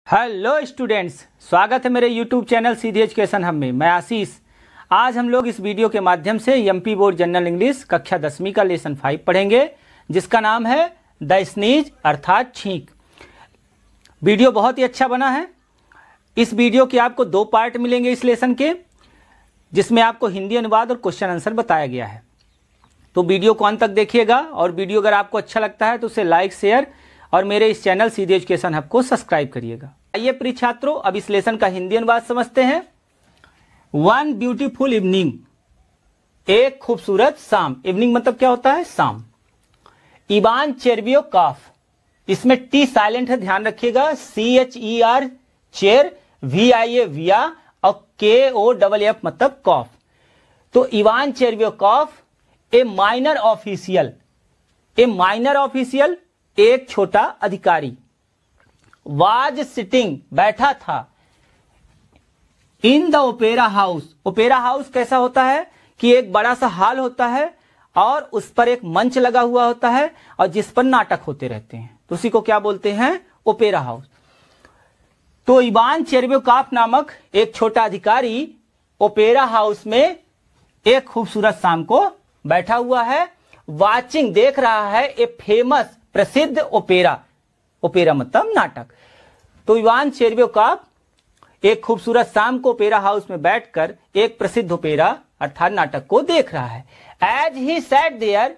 Hello students, स्वागत है मेरे यूट्यूब चैनल सीधी एजुकेशन हब में। मैं आशीष। आज हम लोग इस वीडियो के माध्यम से एमपी बोर्ड जनरल इंग्लिश कक्षा 10वीं का लेसन 5 पढ़ेंगे, जिसका नाम है द स्नीज अर्थात छींक। वीडियो बहुत ही अच्छा बना है। इस वीडियो के आपको 2 पार्ट मिलेंगे इस लेसन के, जिसमें आपको हिंदी अनुवाद और क्वेश्चन आंसर बताया गया है। तो वीडियो को अंत तक देखिएगा और वीडियो अगर आपको अच्छा लगता है तो उसे लाइक, शेयर और मेरे इस चैनल सीधी एजुकेशन हब को सब्सक्राइब करिएगा। आइए प्रिय छात्रों, अब इस लेसन का हिंदी अनुवाद समझते हैं। वन ब्यूटीफुल इवनिंग, एक खूबसूरत शाम। इवनिंग मतलब क्या होता है? शाम। इवान चेरबियोकॉफ, इसमें टी साइलेंट है, ध्यान रखिएगा। CHER चेर, VIA विया और KOFF मतलब कॉफ। तो इवान चेरबियोकॉफ ए माइनर ऑफिशियल, एक छोटा अधिकारी। वाज सिटिंग, बैठा था। In the opera house, opera house कैसा होता है कि एक बड़ा सा हॉल होता है और उस पर एक मंच लगा हुआ होता है और जिस पर नाटक होते रहते हैं, तो उसी को क्या बोलते हैं? Opera house. तो इवान चेरबियोकॉफ नामक एक छोटा अधिकारी ओपेरा हाउस में एक खूबसूरत शाम को बैठा हुआ है। वाचिंग, देख रहा है, ए फेमस, प्रसिद्ध ओपेरा, ओपेरा मतलब नाटक। तो इवान चेरबियोकॉफ एक खूबसूरत शाम को ओपेरा हाउस में बैठकर एक प्रसिद्ध ओपेरा अर्थात नाटक को देख रहा है। एज ही सैट देयर,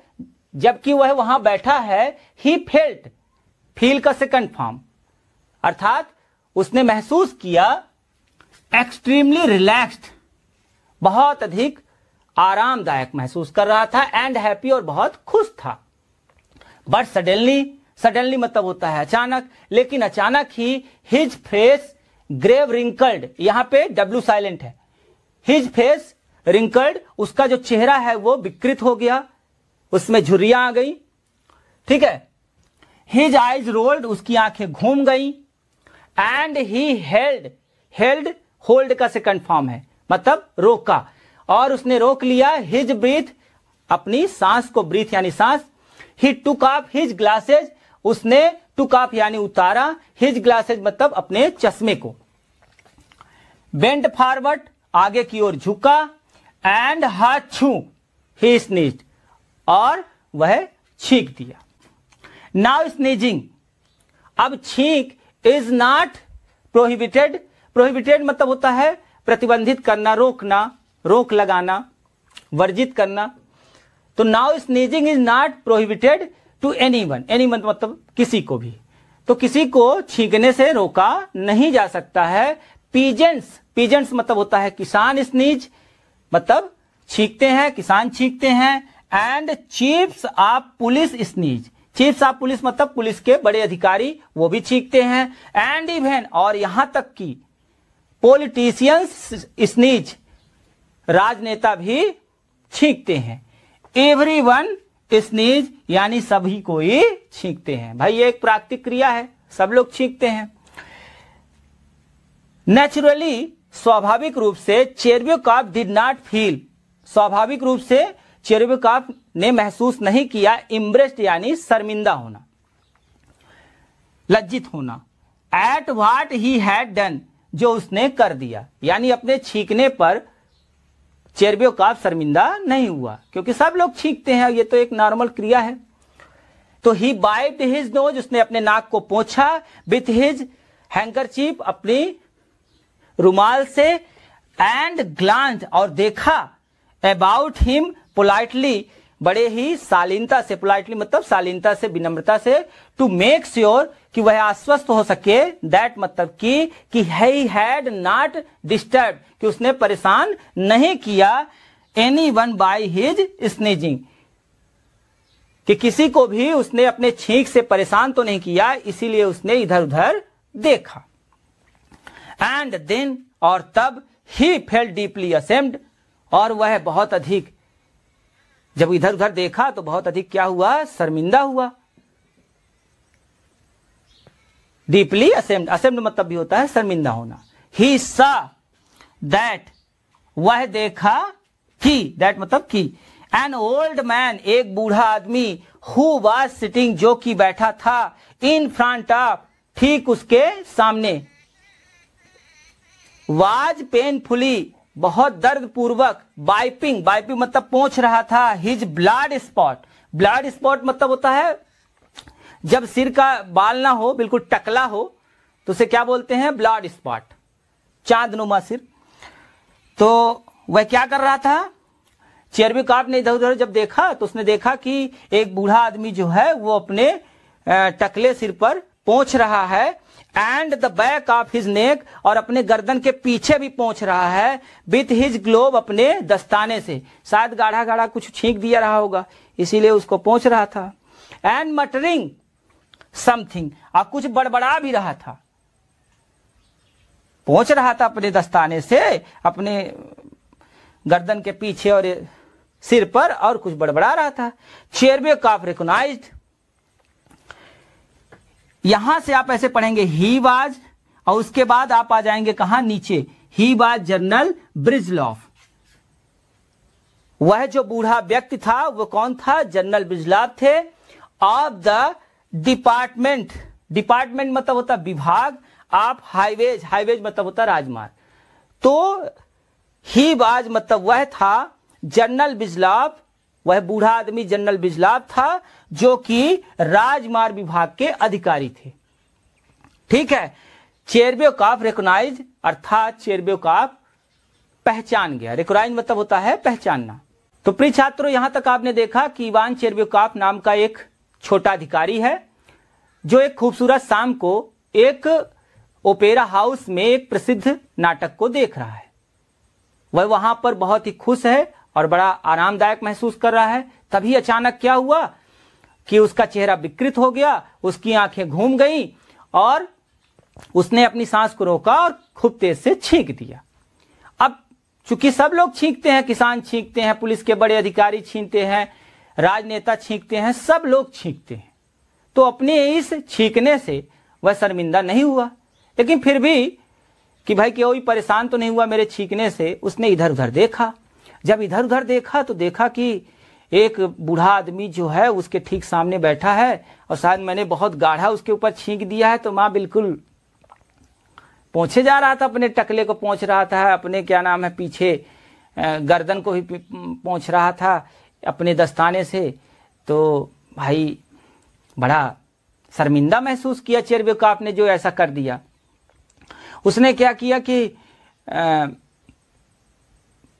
जबकि वह वहां बैठा है, ही फेल्ट, फील का सेकंड फॉर्म अर्थात उसने महसूस किया, एक्सट्रीमली रिलैक्स्ड, बहुत अधिक आरामदायक महसूस कर रहा था, एंड हैप्पी, और बहुत खुश था। बट सडनली मतलब होता है अचानक, लेकिन अचानक ही हिज फेस ग्रेव रिंकल्ड, यहां पे W साइलेंट है। हिज फेस रिंकल्ड, उसका जो चेहरा है वो विकृत हो गया, उसमें झुर्रियां आ गई, ठीक है। हिज आइज रोल्ड, उसकी आंखें घूम गई। एंड ही हेल्ड होल्ड का सेकंड फॉर्म है, मतलब रोका, और उसने रोक लिया। हिज ब्रीथ, अपनी सांस को, ब्रीथ यानी सांस। ही टुक ऑफ हिज ग्लासेज, उसने टुक ऑफ यानी उतारा, हिज ग्लासेज मतलब अपने चश्मे को। बेंट फॉरवर्ड, आगे की ओर झुका। एंड हाछू, ही स्नीज्ड, और वह छींक दिया। नाउ स्नीजिंग, अब छींक इज नॉट प्रोहिबिटेड। प्रोहिबिटेड मतलब होता है प्रतिबंधित करना, रोकना, रोक लगाना, वर्जित करना। तो now sneezing is not prohibited to anyone, anyone मतलब किसी को भी। तो किसी को छींकने से रोका नहीं जा सकता है। पीजेंट्स मतलब होता है किसान। स्नीज मतलब छींकते हैं, किसान छींकते हैं। And chiefs of police sneeze, chiefs of police मतलब पुलिस के बड़े अधिकारी, वो भी छींकते हैं। एंड इवन, और यहां तक कि पॉलिटिशियंस स्नीज, राजनेता भी छींकते हैं। एवरीवन स्नीज, यानी सभी कोई छींकते हैं। भाई ये एक प्राकृतिक क्रिया है, सब लोग छींकते हैं। नेचुरली, स्वाभाविक रूप से, चेरबियोकॉफ डिड नॉट फील, स्वाभाविक रूप से चेरबियोकॉफ ने महसूस नहीं किया, इम्ब्रेस्ड यानी शर्मिंदा होना, लज्जित होना। At what he had done, जो उसने कर दिया, यानी अपने छींकने पर चेरबियोकॉफ शर्मिंदा नहीं हुआ, क्योंकि सब लोग छींकते हैं, ये तो एक नॉर्मल क्रिया है। तो ही वाइप्ड हिज नोज, उसने अपने नाक को पोंछा। विथ हिज हैंकरचीफ, अपनी रुमाल से। एंड ग्लांस्ड, और देखा। अबाउट हिम पोलाइटली, बड़े ही शालीनता से, पोलाइटली मतलब शालीनता से, विनम्रता से। टू मेक श्योर, कि वह आश्वस्त हो सके। दैट मतलब कि ही हैड नॉट डिस्टर्ब, कि उसने परेशान नहीं किया। एनीवन बाय हिज स्नीजिंग, कि किसी को भी उसने अपने छींक से परेशान तो नहीं किया, इसीलिए उसने इधर उधर देखा। एंड देन, और तब, ही फेल्ट डीपली असेम्ड, और वह बहुत अधिक, जब इधर उधर देखा तो बहुत अधिक क्या हुआ? शर्मिंदा हुआ। डीपली असेम्ड, असेम्ड मतलब भी होता है शर्मिंदा होना। ही सा दैट, वह देखा कि, दैट मतलब कि। एन ओल्ड मैन, एक बूढ़ा आदमी। हु वाज सिटिंग, जो कि बैठा था। इन फ्रंट ऑफ, ठीक उसके सामने, वाज पेनफुली, बहुत दर्द पूर्वक, वाइपिंग, वाइपिंग मतलब पोंछ रहा था, his blood spot, blood spot मतलब होता है जब सिर का बाल ना हो, बिल्कुल टकला हो, तो उसे क्या बोलते हैं, ब्लड स्पॉट, चांदनुमा सिर। तो वह क्या कर रहा था, चेरबिकॉफ ने इधर उधर जब देखा तो उसने देखा कि एक बूढ़ा आदमी जो है वो अपने टकले सिर पर पोंछ रहा है, and the back of his neck, और अपने गर्दन के पीछे भी पोंछ रहा है, विथ हिज ग्लोव, अपने दस्ताने से, शायद गाढ़ा गाढ़ा कुछ छींक दिया रहा होगा इसीलिए उसको पोंछ रहा था, एंड मटरिंग समथिंग, और कुछ बड़बड़ा भी रहा था, पोंछ रहा था अपने दस्ताने से अपने गर्दन के पीछे और सिर पर, और कुछ बड़बड़ा रहा था। चेरबिकॉफ रिकॉग्नाइज्ड, यहां से आप ऐसे पढ़ेंगे ही वाज, और उसके बाद आप आ जाएंगे कहां, नीचे, ही वाज जनरल ब्रिजलॉफ। वह जो बूढ़ा व्यक्ति था वो कौन था, जनरल ब्रिजलॉफ थे, ऑफ द डिपार्टमेंट, डिपार्टमेंट मतलब होता विभाग, ऑफ हाईवेज, हाईवेज मतलब होता राजमार्ग। तो ही वाज मतलब वह था, जनरल ब्रिजलॉफ, वह बूढ़ा आदमी जनरल ब्रिजलॉफ था जो कि राजमार्ग विभाग के अधिकारी थे। ठीक है, चेरबिकॉफ रिकॉग्नाइज, अर्थात चेरबिकॉफ पहचान गया, रिकॉग्नाइज मतलब होता है पहचानना। तो प्रिय छात्रों, यहां तक आपने देखा कि इवान चेरबिकॉफ नाम का एक छोटा अधिकारी है जो एक खूबसूरत शाम को एक ओपेरा हाउस में एक प्रसिद्ध नाटक को देख रहा है। वह वहां पर बहुत ही खुश है और बड़ा आरामदायक महसूस कर रहा है। तभी अचानक क्या हुआ कि उसका चेहरा विकृत हो गया, उसकी आंखें घूम गईं और उसने अपनी सांस को रोका और खूब तेज से छींक दिया। अब चूंकि सब लोग छींकते हैं, किसान छींकते हैं, पुलिस के बड़े अधिकारी छींकते हैं, राजनेता छींकते हैं, सब लोग छींकते हैं, तो अपने इस छींकने से वह शर्मिंदा नहीं हुआ, लेकिन फिर भी कि भाई कोई परेशान तो नहीं हुआ मेरे छींकने से, उसने इधर उधर देखा। जब इधर उधर देखा तो देखा कि एक बूढ़ा आदमी जो है उसके ठीक सामने बैठा है, और शायद मैंने बहुत गाढ़ा उसके ऊपर छींक दिया है, तो माँ बिल्कुल पोंछे जा रहा था, अपने टकले को पोंछ रहा था, अपने क्या नाम है पीछे गर्दन को भी पोंछ रहा था अपने दस्ताने से। तो भाई बड़ा शर्मिंदा महसूस किया चेरबिकॉफ ने जो ऐसा कर दिया। उसने क्या किया कि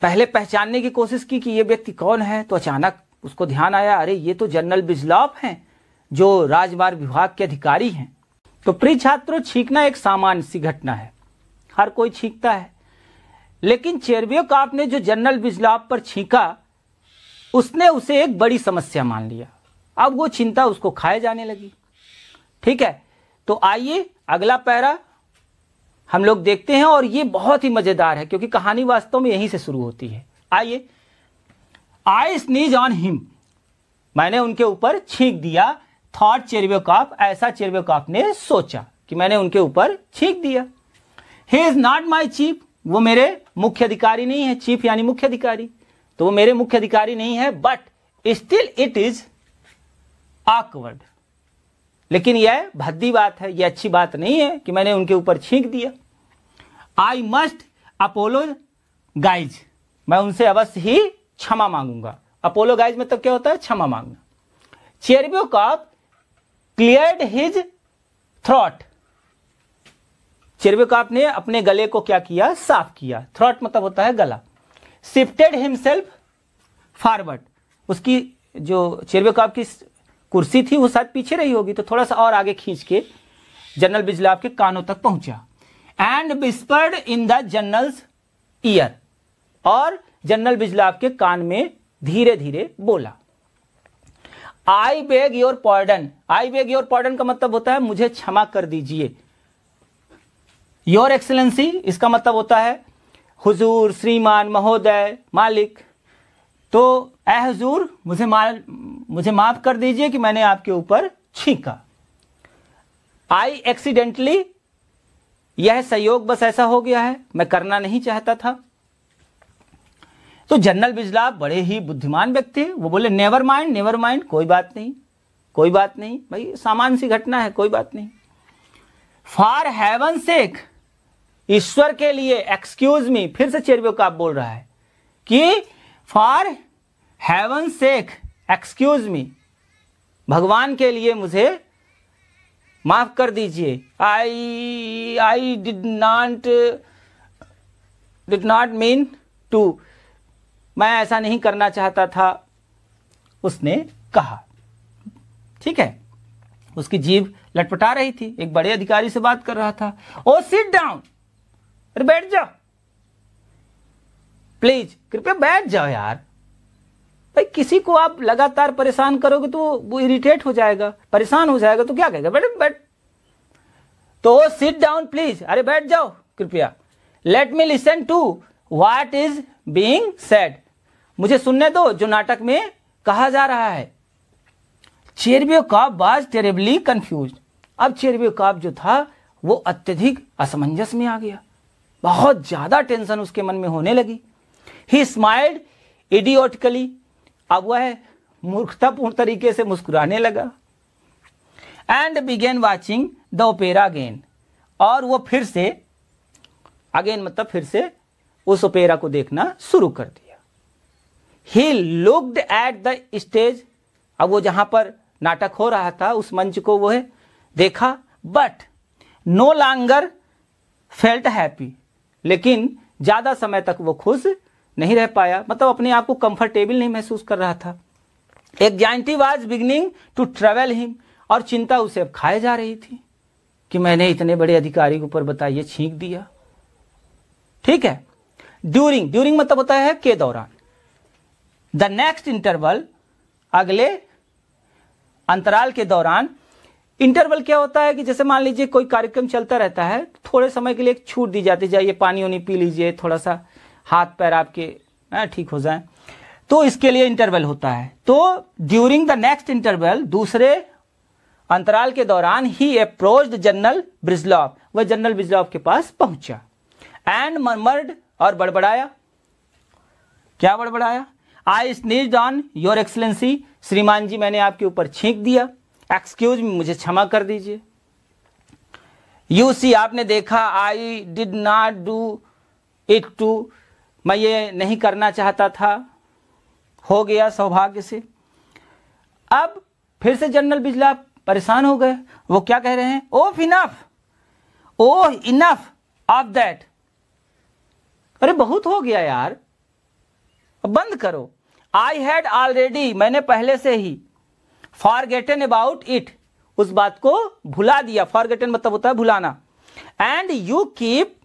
पहले पहचानने की कोशिश की कि ये व्यक्ति कौन है, तो अचानक उसको ध्यान आया, अरे ये तो जनरल ब्रिजलॉफ हैं जो राजमार्ग विभाग के अधिकारी हैं। तो प्रिय छात्रों, छींकना एक सामान्य सी घटना है, हर कोई छींकता है, लेकिन चेरबिकॉफ ने जो जनरल ब्रिजलॉफ पर छींका उसने उसे एक बड़ी समस्या मान लिया। अब वो चिंता उसको खाए जाने लगी। ठीक है, तो आइए अगला पैरा हम लोग देखते हैं, और ये बहुत ही मजेदार है क्योंकि कहानी वास्तव में यहीं से शुरू होती है। आइए, आई स्नीज ऑन हिम, मैंने उनके ऊपर छींक दिया, थॉट चेरबिकॉफ, ऐसा चेरबिकॉफ ने सोचा कि मैंने उनके ऊपर छींक दिया। He is not my chief, वो मेरे मुख्य अधिकारी नहीं है, चीफ यानी मुख्य अधिकारी, तो वो मेरे मुख्य अधिकारी नहीं है, but still it is awkward, लेकिन यह भद्दी बात है, यह अच्छी बात नहीं है कि मैंने उनके ऊपर छींक दिया। आई मस्ट अपोलोगाइज, मैं उनसे अवश्य ही क्षमा मांगूंगा। अपोलोगाइज मतलब क्या होता है, क्षमा मांगना। चेरबिकॉफ क्लियर्ड हिज थ्रोट, चेरबिकॉफ ने अपने गले को क्या किया, साफ किया। थ्रोट मतलब होता है गला। शिफ्टेड हिमसेल्फ फॉरवर्ड, उसकी जो चेरबिकॉफ की कुर्सी थी वो शायद पीछे रही होगी, तो थोड़ा सा और आगे खींच के जनरल ब्रिजलॉफ के कानों तक पहुंचा। And whispered in the generals year, और जनरल ब्रिजलॉफ के कान में धीरे धीरे बोला, I beg your pardon. I beg your pardon का मतलब होता है मुझे क्षमा कर दीजिए। योर एक्सेलेंसी इसका मतलब होता है हुजूर, श्रीमान, महोदय, मालिक। तो ऐ हुजूर, मुझे माफ कर दीजिए कि मैंने आपके ऊपर छींका। आई एक्सीडेंटली, यह संयोग बस ऐसा हो गया है, मैं करना नहीं चाहता था। तो जनरल ब्रिजलॉफ बड़े ही बुद्धिमान व्यक्ति थे, वो बोले नेवर माइंड, नेवर माइंड, कोई बात नहीं, कोई बात नहीं भाई, सामान्य सी घटना है, कोई बात नहीं। फॉर हेवन सेक, ईश्वर के लिए, एक्सक्यूज मी, फिर से चेरब्योकाफ बोल रहा है कि for heaven sake excuse me, भगवान के लिए मुझे माफ कर दीजिए। I did not mean to, मैं ऐसा नहीं करना चाहता था, उसने कहा। ठीक है, उसकी जीभ लटपटा रही थी, एक बड़े अधिकारी से बात कर रहा था। ओ सिट डाउन, अरे बैठ जाओ प्लीज, कृपया बैठ जाओ यार। भाई किसी को आप लगातार परेशान करोगे तो वो इरिटेट हो जाएगा, परेशान हो जाएगा, तो क्या कहेगा, बैठ। तो सिट डाउन प्लीज, अरे बैठ जाओ कृपया। Let me listen to what is being said, मुझे सुनने दो जो नाटक में कहा जा रहा है। चेरब्योकाफ वाज टेरिबली कंफ्यूज्ड, अब चेरब्योकाफ जो था वो अत्यधिक असमंजस में आ गया, बहुत ज्यादा टेंशन उसके मन में होने लगी। ही स्माइल्ड इडियोटिकली, अब वह मूर्खतापूर्ण तरीके से मुस्कुराने लगा। And began watching the opera again, और वो फिर से, अगेन मतलब फिर से, उस ओपेरा को देखना शुरू कर दिया। He looked at the stage, अब वो जहां पर नाटक हो रहा था उस मंच को वो देखा। But no longer felt happy, लेकिन ज्यादा समय तक वो खुश नहीं रह पाया, मतलब अपने आप को कंफर्टेबल नहीं महसूस कर रहा था। Anxiety was beginning to travel him, और चिंता उसे अब खाए जा रही थी कि मैंने इतने बड़े अधिकारी के ऊपर बताइए छींक दिया। ठीक है, ड्यूरिंग मतलब होता है के दौरान। द नेक्स्ट इंटरवल, अगले अंतराल के दौरान। इंटरवल क्या होता है कि जैसे मान लीजिए कोई कार्यक्रम चलता रहता है, थोड़े समय के लिए एक छूट दी जाती है, जाइए पानी वानी पी लीजिए, थोड़ा सा हाथ पैर आपके ठीक हो जाए, तो इसके लिए इंटरवल होता है। तो ड्यूरिंग द नेक्स्ट इंटरवल, दूसरे अंतराल के दौरान, ही अप्रोच्ड जनरल ब्रिजलॉफ, वह जनरल ब्रिजलॉफ के पास पहुंचा। एंड मर्मर्ड, और बड़बड़ाया। क्या बड़बड़ाया? आई स्नीज्ड ऑन योर एक्सलेंसी, श्रीमान जी मैंने आपके ऊपर छींक दिया। एक्सक्यूज मी, मुझे क्षमा कर दीजिए। यू सी, आपने देखा, I did not do it to, मैं ये नहीं करना चाहता था, हो गया सौभाग्य से। अब फिर से जनरल बिजला परेशान हो गए, वो क्या कह रहे हैं? ओह इनफ ऑफ दैट, अरे बहुत हो गया यार, बंद करो। आई हैड ऑलरेडी, मैंने पहले से ही, फॉरगेटन अबाउट इट, उस बात को भुला दिया। फॉरगेटन मतलब होता है भुलाना। And you keep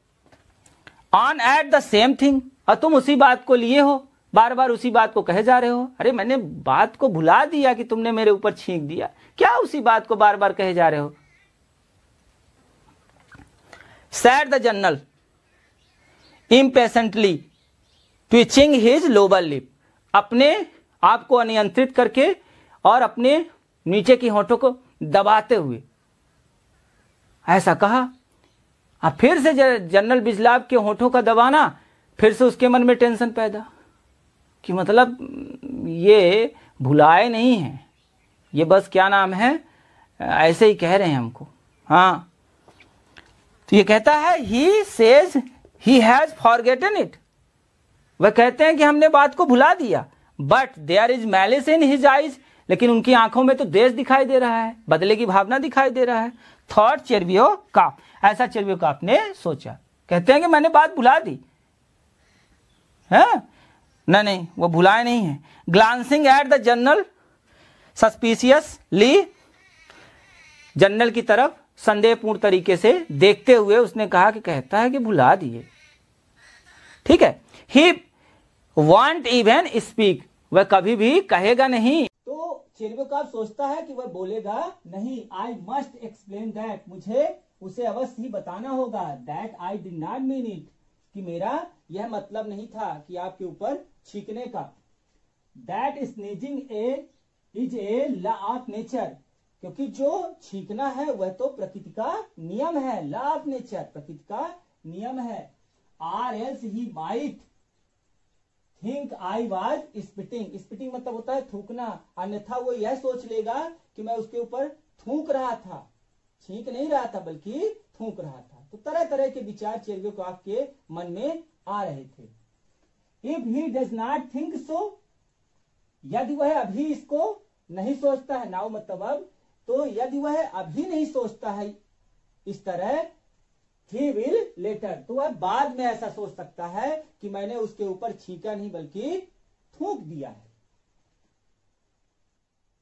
on at the same thing, और तुम उसी बात को लिए हो, बार बार उसी बात को कहे जा रहे हो। अरे मैंने बात को भुला दिया कि तुमने मेरे ऊपर छींक दिया, क्या उसी बात को बार बार कहे जा रहे हो? Sad the general impatiently, twitching his lower lip, अपने आप को अनियंत्रित करके और अपने नीचे की होठों को दबाते हुए ऐसा कहा। अब फिर से जनरल बिजलाब के होठों का दबाना, फिर से उसके मन में टेंशन पैदा कि मतलब ये भुलाए नहीं है, ये बस क्या नाम है, ऐसे ही कह रहे हैं हमको। हाँ, तो ये कहता है he says he has forgotten it, वह कहते हैं कि हमने बात को भुला दिया। But there is malice in his eyes, लेकिन उनकी आंखों में तो द्वेष दिखाई दे रहा है, बदले की भावना दिखाई दे रहा है। थॉट चेरब्योकाफ, ऐसा चेरब्योकाफ ने सोचा। कहते हैं कि मैंने बात भुला दी है, नहीं वो भुलाए नहीं है। Glancing at the general suspiciously, general की तरफ संदेहपूर्ण तरीके से देखते हुए उसने कहा कि कहता है कि भुला दिए। ठीक है, ही वॉन्ट इवन स्पीक, वह कभी भी कहेगा नहीं। तो चेरब्योकाफ सोचता है कि वह बोलेगा नहीं। आई मस्ट एक्सप्लेन दैट, मुझे उसे अवश्य ही बताना होगा। That I did not mean it, कि मेरा यह मतलब नहीं था कि आपके ऊपर छींकने का। That sneezing is a law of nature, क्योंकि जो छींकना है वह तो प्रकृति का नियम है। लॉ ऑफ नेचर, प्रकृति का नियम है। Are else he might think I was spitting, spitting मतलब होता है थूकना, अन्यथा वो यह सोच लेगा कि मैं उसके ऊपर थूक रहा था, छींक नहीं रहा था बल्कि थूक रहा था। तो तरह तरह के विचार चेरव्योकॉफ के मन में आ रहे थे। If he does not think so, यदि वह अभी इसको नहीं सोचता है, नाउ मतलब अब, तो यदि वह अभी नहीं सोचता है इस तरह, ही विल लेटर, तो वह बाद में ऐसा सोच सकता है कि मैंने उसके ऊपर छींका नहीं बल्कि थूक दिया है।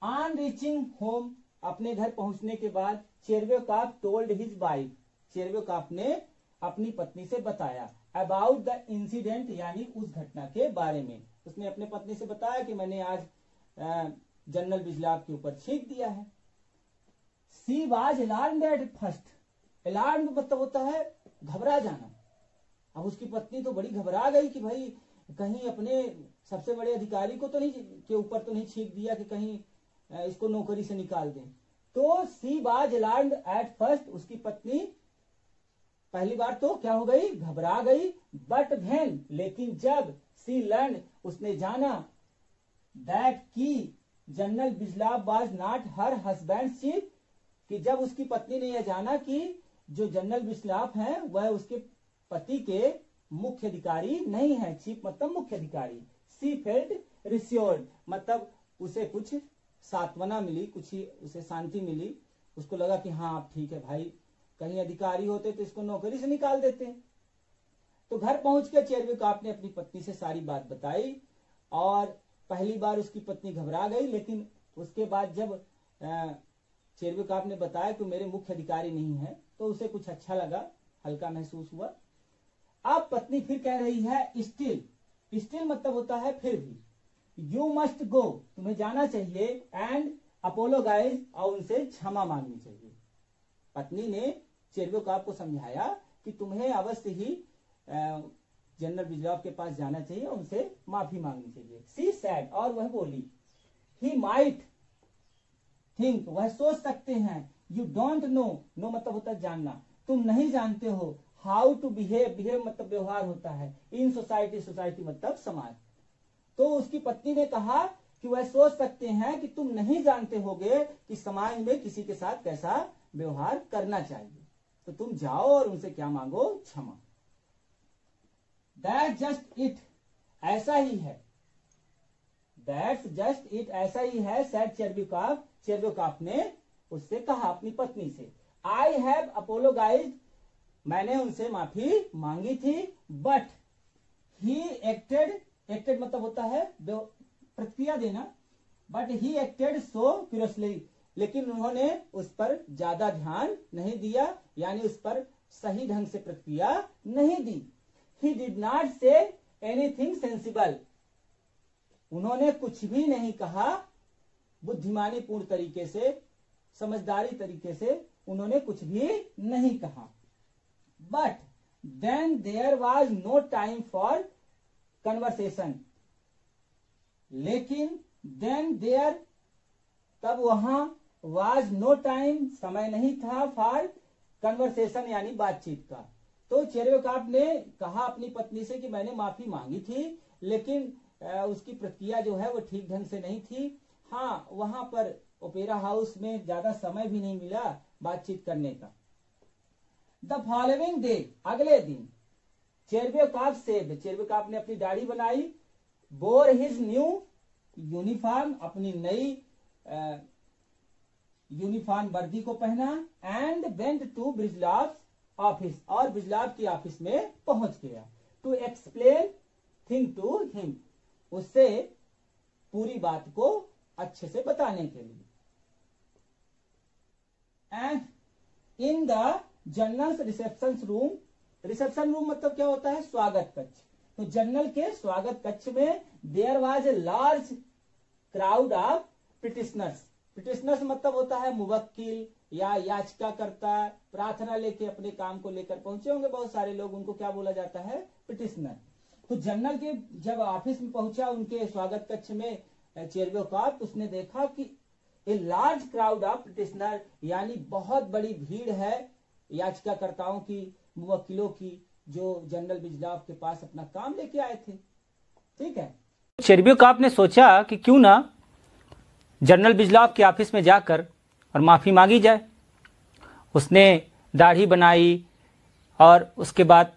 ऑन रीचिंग होम, अपने घर पहुंचने के बाद चेरव्योकॉफ टोल्ड हिज वाइफ, चेरव्योकॉफ ने अपनी पत्नी से बताया अबाउट द इंसिडेंट, यानी उस घटना के बारे में। उसने अपने पत्नी से बताया कि मैंने आज जनरल बिजलाव के ऊपर छींक दिया है। She was alarmed at first, alarm मतलब होता है घबरा जाना। अब उसकी पत्नी तो बड़ी घबरा गई कि भाई कहीं अपने सबसे बड़े अधिकारी को तो नहीं के ऊपर तो नहीं छींक दिया कि कहीं इसको नौकरी से निकाल दें। तो she was alarmed at first, उसकी पत्नी पहली बार तो क्या हो गई, घबरा गई। बट व्हेन, लेकिन जब, सी लर्न, उसने जाना, दैट की general Brizzhalov was not her husband chief, कि जब उसकी पत्नी ने यह जाना कि जो जनरल बिजलाव है वह उसके पति के मुख्य अधिकारी नहीं है। चीफ मतलब मुख्य अधिकारी। सी फेल्ट रिश्योर्ड, मतलब उसे कुछ सांत्वना मिली, कुछ उसे शांति मिली। उसको लगा कि हाँ ठीक है भाई, कहीं अधिकारी होते तो इसको नौकरी से निकाल देते। तो घर पहुंचकर चेरव्योकॉफ ने अपनी पत्नी से सारी बात बताई और पहली बार उसकी पत्नी घबरा गई, लेकिन उसके बाद जब चेरव्योकॉफ ने बताया कि मेरे मुख्य अधिकारी नहीं है तो उसे कुछ अच्छा लगा, हल्का महसूस हुआ। अब पत्नी फिर कह रही है स्टिल, स्टिल मतलब होता है फिर भी। यू मस्ट गो, तुम्हें जाना चाहिए, एंड अपोलोगाइज, और उनसे क्षमा मांगनी चाहिए। पत्नी ने चेरव्योकॉफ को समझाया कि तुम्हें अवश्य ही जनरल बिजलाव के पास जाना चाहिए, उनसे माफी मांगनी चाहिए। सी सैड, और वह बोली, ही माइट थिंक, वह सोच सकते हैं, यू डोंट नो, नो मतलब होता है जानना, तुम नहीं जानते हो, हाउ टू बिहेव, बिहेव मतलब व्यवहार होता है, इन सोसाइटी, सोसाइटी मतलब समाज। तो उसकी पत्नी ने कहा कि वह सोच सकते हैं कि तुम नहीं जानते होगे कि समाज में किसी के साथ कैसा व्यवहार करना चाहिए, तो तुम जाओ और उनसे क्या मांगो, क्षमा। दैट्स जस्ट इट, ऐसा ही है, दैट्स जस्ट इट, ऐसा ही है, सैड चेरव्योकॉफ, चेरव्योकॉफ ने उससे कहा अपनी पत्नी से। आई हैव अपोलोगाइज्ड, मैंने उनसे माफी मांगी थी, बट ही एक्टेड, एक्टेड मतलब होता है प्रतिक्रिया देना, but he acted so curiously, लेकिन उन्होंने उस पर ज्यादा ध्यान नहीं दिया, यानी उस पर सही ढंग से प्रतिक्रिया नहीं दी। He did not say anything sensible, उन्होंने कुछ भी नहीं कहा बुद्धिमानी पूर्ण तरीके से, समझदारी तरीके से उन्होंने कुछ भी नहीं कहा। But then there was no time for conversation, लेकिन देन देयर, तब वहां, वाज नो टाइम, समय नहीं था, फॉर कन्वर्सेशन यानी बातचीत का। तो चेरव्योकॉफ ने कहा अपनी पत्नी से कि मैंने माफी मांगी थी, लेकिन उसकी प्रतिक्रिया जो है वो ठीक ढंग से नहीं थी। हाँ, वहां पर ओपेरा हाउस में ज्यादा समय भी नहीं मिला बातचीत करने का। द फॉलोइंग डे, अगले दिन, चेरव्योकॉफ सेड, चेरव्योकॉफ ने अपनी दाढ़ी बनाई, बोर हिज न्यू यूनिफॉर्म, अपनी नई यूनिफॉर्म वर्दी को पहना, and went to Brizzhalov office, और ब्रिजलाव की ऑफिस में पहुंच गया। To explain thing to him, उससे पूरी बात को अच्छे से बताने के लिए। And in the general reception room, reception room मतलब क्या होता है, स्वागत कक्ष। तो जनरल के स्वागत कक्ष में there was a large crowd of petitioners, petitioners मतलब होता है मुवक्किल या याचिकाकर्ता, प्रार्थना लेके अपने काम को लेकर पहुंचे होंगे बहुत सारे लोग, उनको क्या बोला जाता है, पिटिशनर। तो जनरल के जब ऑफिस में पहुंचा उनके स्वागत कक्ष में चेरव्योकॉफ, उसने देखा कि ए लार्ज क्राउड ऑफ पिटिशनर, यानी बहुत बड़ी भीड़ है याचिकाकर्ताओं की, मुवक्किलों की, जो जनरल बिजलाव के पास अपना काम लेके आए थे। ठीक है, चेरव्योकॉफ ने सोचा कि क्यों ना जनरल बिजलाव के ऑफिस में जाकर और माफी मांगी जाए। उसने दाढ़ी बनाई, और उसके बाद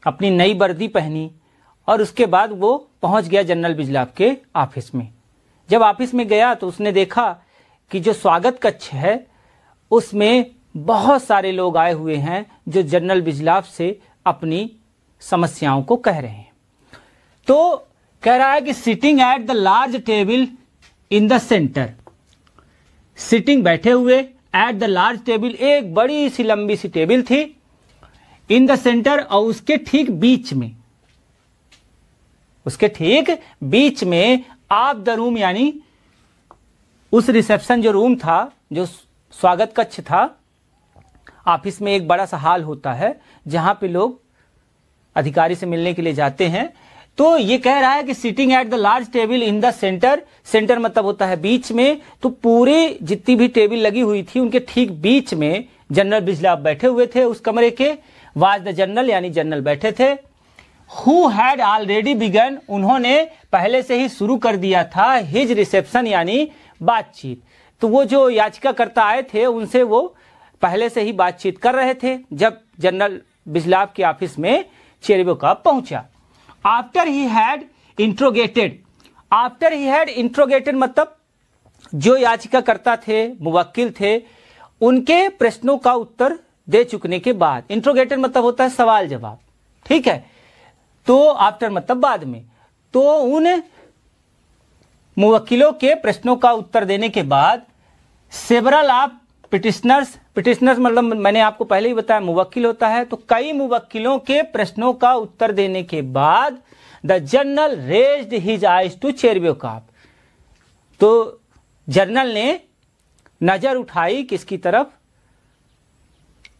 अपनी नई वर्दी पहनी और उसके बाद वो पहुंच गया जनरल बिजलाव के ऑफिस में। जब ऑफिस में गया तो उसने देखा कि जो स्वागत कक्ष है उसमें बहुत सारे लोग आए हुए हैं जो जनरल बिजलाव से अपनी समस्याओं को कह रहे हैं। तो कह रहा है कि sitting at the large table in the centre, sitting बैठे हुए, एट द लार्ज टेबल एक बड़ी सी लंबी सी टेबल थी, इन द सेंटर और उसके ठीक बीच में, उसके ठीक बीच में ऑफ द रूम यानी उस रिसेप्शन जो रूम था, जो स्वागत कक्ष था, ऑफिस में एक बड़ा सा हॉल होता है जहां पे लोग अधिकारी से मिलने के लिए जाते हैं। तो ये कह रहा है कि sitting at the large table in the centre, centre मतलब होता है बीच में, तो पूरे जितनी भी टेबल लगी हुई थी उनके ठीक बीच में जनरल बिजलाव बैठे हुए थे उस कमरे के। वाज द जनरल यानी जनरल बैठे थे। हु हैड ऑलरेडी बिगन, उन्होंने पहले से ही शुरू कर दिया था हिज रिसेप्शन यानी बातचीत। तो वो जो याचिकाकर्ता आए थे उनसे वो पहले से ही बातचीत कर रहे थे जब जनरल बिजलाव के ऑफिस में चेरेब्योकोव पहुंचा। After he had interrogated, after he had interrogated मतलब जो याचिकाकर्ता थे, मुवक्किल थे, उनके प्रश्नों का उत्तर दे चुकने के बाद, इंट्रोगेटेड मतलब होता है सवाल जवाब, ठीक है। तो आफ्टर मतलब बाद में, तो उन मुवक्किलों के प्रश्नों का उत्तर देने के बाद सेवरल ऑफ पिटिशनर्स, पिटिशनर्स मतलब मैंने आपको पहले ही बताया मुवक्किल होता है, तो कई मुवक्किलों के प्रश्नों का उत्तर देने के बाद the general raised his eyes to Chervyakov, तो जनरल ने नजर उठाई किसकी तरफ,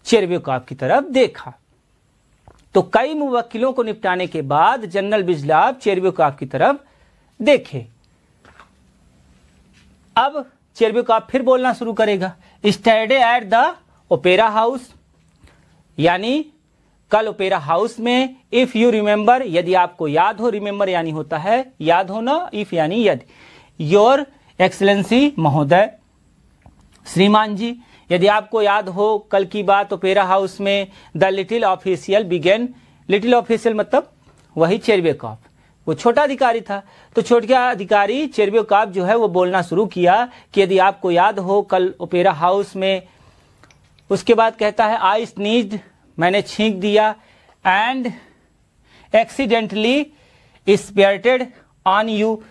चेरेब्योकोव की तरफ देखा। तो कई मुवक्किलों को निपटाने के बाद जनरल बिजलाव चेरेब्योकोव की तरफ देखे। अब चेरेब्योकोव फिर बोलना शुरू करेगा। Study at the opera house, यानी कल ओपेरा हाउस में, इफ यू रिमेंबर यदि आपको याद हो, रिमेंबर यानी होता है याद होना, इफ यानी यदि, योर एक्सलेंसी महोदय, श्रीमान जी, यदि आपको याद हो कल की बात, ओपेरा हाउस में the little official began, little official मतलब वही चेरेब्योकोव, वो छोटा अधिकारी था। तो छोटा अधिकारी चेरेब्योकोव जो है वो बोलना शुरू किया कि यदि आपको याद हो कल ओपेरा हाउस में, उसके बाद कहता है आई स्नीज्ड, मैंने छींक दिया, and accidentally spirited on you,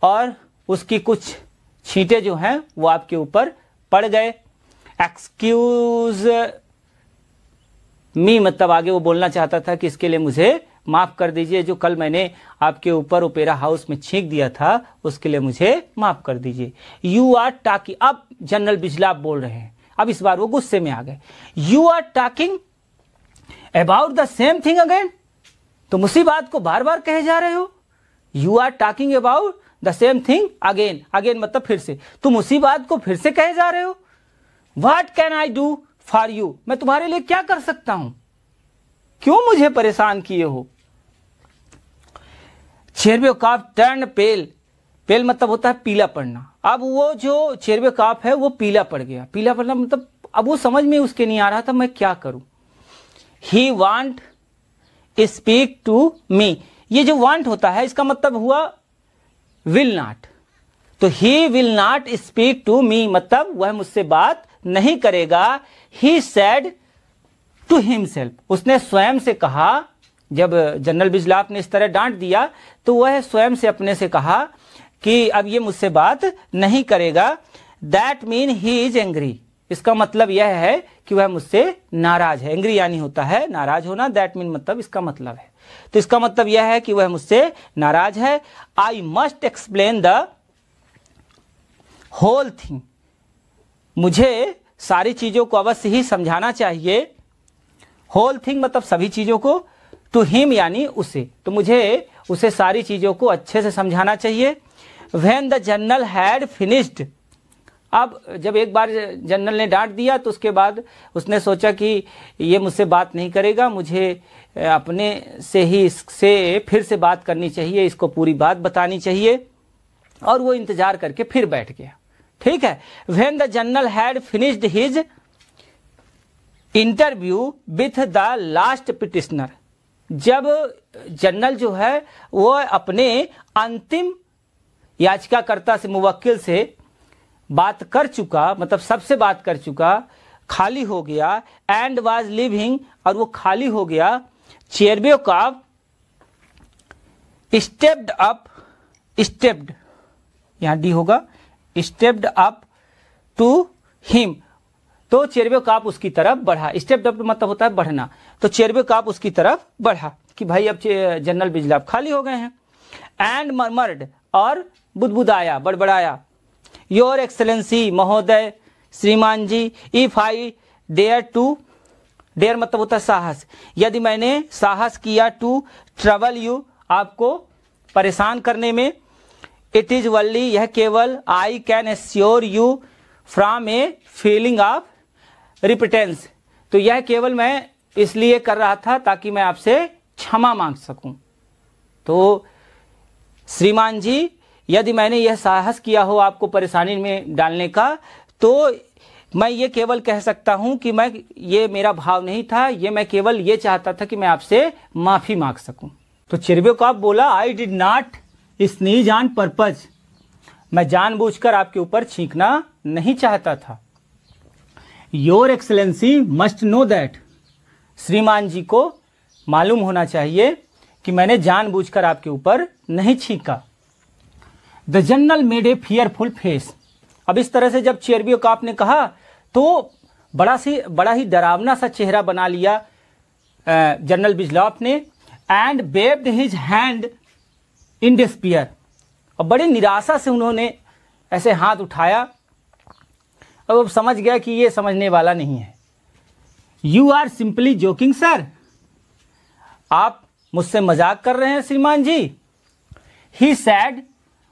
और उसकी कुछ छींटे जो हैं वो आपके ऊपर पड़ गए। एक्सक्यूज मी मतलब आगे वो बोलना चाहता था कि इसके लिए मुझे माफ कर दीजिए, जो कल मैंने आपके ऊपर ओपेरा हाउस में छींक दिया था उसके लिए मुझे माफ कर दीजिए। यू आर टॉकिंग, अब जनरल बिजलाव बोल रहे हैं, अब इस बार वो गुस्से में आ गए। You are talking about the same thing again, तुम उसी बात को बार बार कहे जा रहे हो। You are talking about the same thing again, again मतलब फिर से, तुम उसी बात को फिर से कहे जा रहे हो। What can I do for you, मैं तुम्हारे लिए क्या कर सकता हूं, क्यों मुझे परेशान किए हो। चेरेब्योकोव टर्न पेल, पेल मतलब होता है पीला पड़ना। अब वो जो चेरेब्योकोव है वो पीला पड़ गया, पीला पड़ना मतलब अब वो समझ में उसके नहीं आ रहा था मैं क्या करूं। He want speak to me, ये जो वांट होता है इसका मतलब हुआ विल नॉट, तो he will not speak to me मतलब वह मुझसे बात नहीं करेगा। ही सेड टू हिमसेल्फ, उसने स्वयं से कहा, जब जनरल बिजलाव ने इस तरह डांट दिया तो वह स्वयं से अपने से कहा कि अब ये मुझसे बात नहीं करेगा। That mean he is angry, इसका मतलब यह है कि वह मुझसे नाराज है। एंग्री यानी होता है नाराज होना, दैट मीन मतलब इसका मतलब है, तो इसका मतलब यह है कि वह मुझसे नाराज है। I must explain the whole thing, मुझे सारी चीजों को अवश्य ही समझाना चाहिए। होल थिंग मतलब सभी चीजों को, टू हिम यानी उसे, तो मुझे उसे सारी चीजों को अच्छे से समझाना चाहिए। When the general had finished, अब जब एक बार जनरल ने डांट दिया तो उसके बाद उसने सोचा कि ये मुझसे बात नहीं करेगा, मुझे अपने से ही इससे फिर से बात करनी चाहिए, इसको पूरी बात बतानी चाहिए, और वो इंतजार करके फिर बैठ गया। ठीक है, when the general had finished his interview with the last petitioner, जब जनरल जो है वो अपने अंतिम याचिकाकर्ता से, मुवक्किल से बात कर चुका, मतलब सबसे बात कर चुका, खाली हो गया, एंड वाज लिविंग, और वो खाली हो गया, चेरब्योकॉव स्टेप्ड अप, स्टेप्ड यहां डी होगा, स्टेप्ड अप टू हिम, तो चेरब्योकॉव उसकी तरफ बढ़ा। स्टेप्ड अप मतलब होता है बढ़ना, तो चेरब्योकॉव उसकी तरफ बढ़ा कि भाई अब जनरल बिजलाव खाली हो गए हैं। एंड मर्मर्ड, और बुदबुदाया, बड़बड़ाया, योर एक्सेलेंसी, महोदय, श्रीमान जी, if I dare to, dare मतलब होता है साहस, यदि मैंने साहस किया, टू ट्रबल यू, आपको परेशान करने में, इट इज वनली, यह केवल, I can assure you from a feeling of repentance, तो यह केवल मैं इसलिए कर रहा था ताकि मैं आपसे क्षमा मांग सकूं। तो श्रीमान जी, यदि मैंने यह साहस किया हो आपको परेशानी में डालने का, तो मैं ये केवल कह सकता हूं कि ये मेरा भाव नहीं था, ये मैं केवल ये चाहता था कि मैं आपसे माफी मांग सकूं। तो चेरब्योकॉव बोला, आई did not sneeze on purpose, मैं जानबूझकर आपके ऊपर छींकना नहीं चाहता था। Your excellency must know that, श्रीमान जी को मालूम होना चाहिए कि मैंने जानबूझकर आपके ऊपर नहीं छींका। The general made a fearful face, अब इस तरह से जब चेरब्योकॉव ने कहा तो बड़ा ही डरावना सा चेहरा बना लिया जनरल बिजलाव ने, and waved his hand in despair, और बड़ी निराशा से उन्होंने ऐसे हाथ उठाया। अब समझ गया कि ये समझने वाला नहीं है। You are simply joking sir, आप मुझसे मजाक कर रहे हैं श्रीमान जी। ही सैड,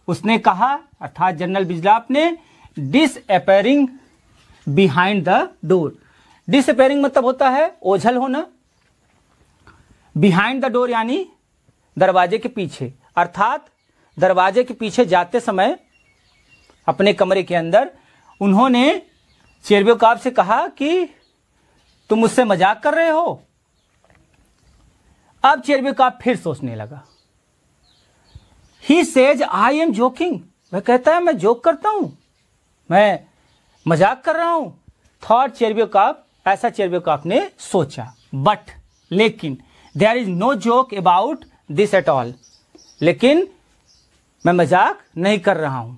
उसने कहा, अर्थात जनरल बिजलाव ने, disappearing behind the door, disappearing मतलब होता है ओझल होना, बिहाइंड द डोर यानी दरवाजे के पीछे, अर्थात दरवाजे के पीछे जाते समय अपने कमरे के अंदर उन्होंने चेरब्योकॉव से कहा कि तुम मुझसे मजाक कर रहे हो। अब चेरब्योकॉव फिर सोचने लगा। He says I am joking, वह कहता है मैं जोक करता हूं, मैं मजाक कर रहा हूं। थॉट चेरब्योकॉव, ऐसा चेरब्योकॉव ने सोचा। बट, लेकिन, there is no joke about this at all, लेकिन मैं मजाक नहीं कर रहा हूं।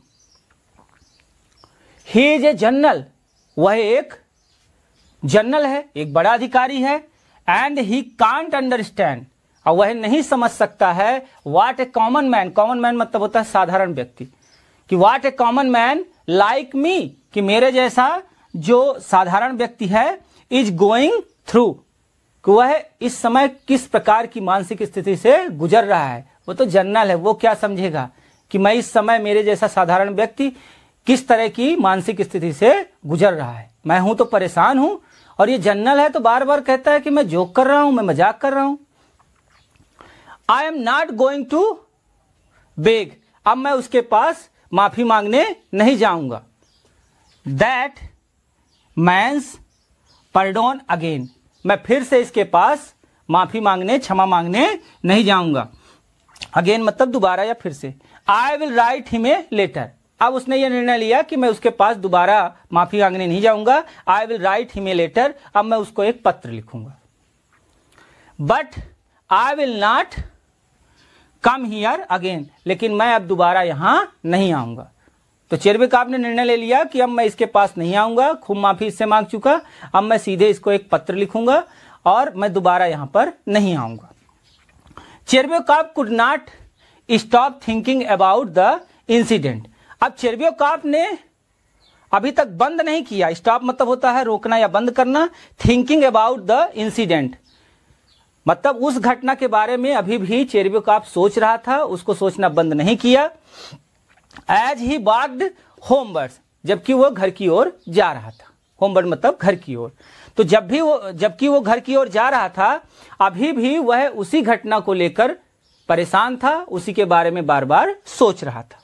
ही इज ए जनरल, वह एक जनरल है, एक बड़ा अधिकारी है। एंड ही कांट अंडरस्टैंड, और वह नहीं समझ सकता है, what A common man, common man मतलब होता है साधारण व्यक्ति, कि what A common man like me, कि मेरे जैसा जो साधारण व्यक्ति है, इज गोइंग थ्रू, कि वह इस समय किस प्रकार की मानसिक स्थिति से गुजर रहा है। वो तो जनरल है, वो क्या समझेगा कि मैं इस समय, मेरे जैसा साधारण व्यक्ति किस तरह की मानसिक स्थिति से गुजर रहा है। मैं हूं तो परेशान हूं, और ये जनरल है तो बार बार कहता है कि मैं जोक कर रहा हूं, मैं मजाक कर रहा हूं। I am not going to beg, अब मैं उसके पास माफी मांगने नहीं जाऊंगा। दैट मैंस पर्डोन अगेन, मैं फिर से इसके पास माफी मांगने, क्षमा मांगने नहीं जाऊंगा। अगेन मतलब दोबारा या फिर से। I will write him a letter, अब उसने ये निर्णय लिया कि मैं उसके पास दोबारा माफी मांगने नहीं जाऊंगा। I will write him a letter, अब मैं उसको एक पत्र लिखूंगा। But I will not come here again, लेकिन मैं अब दोबारा यहां नहीं आऊंगा। तो चेरब्योकॉव ने निर्णय ले लिया कि अब मैं इसके पास नहीं आऊंगा, खूब माफी इससे मांग चुका, अब मैं सीधे इसको एक पत्र लिखूंगा और मैं दोबारा यहां पर नहीं आऊंगा। Chervyakov could not stop thinking about the incident, अब चेरब्योकॉव ने अभी तक बंद नहीं किया, स्टॉप मतलब होता है रोकना या बंद करना, थिंकिंग अबाउट द इंसिडेंट मतलब उस घटना के बारे में अभी भी चेरब्योकॉव सोच रहा था, उसको सोचना बंद नहीं किया। एज ही वॉक्ड होमवर्ड्स, जबकि वो घर की ओर जा रहा था। होमवर्ड मतलब घर की ओर, तो जबकि वो घर की ओर जा रहा था, अभी भी वह उसी घटना को लेकर परेशान था, उसी के बारे में बार बार सोच रहा था।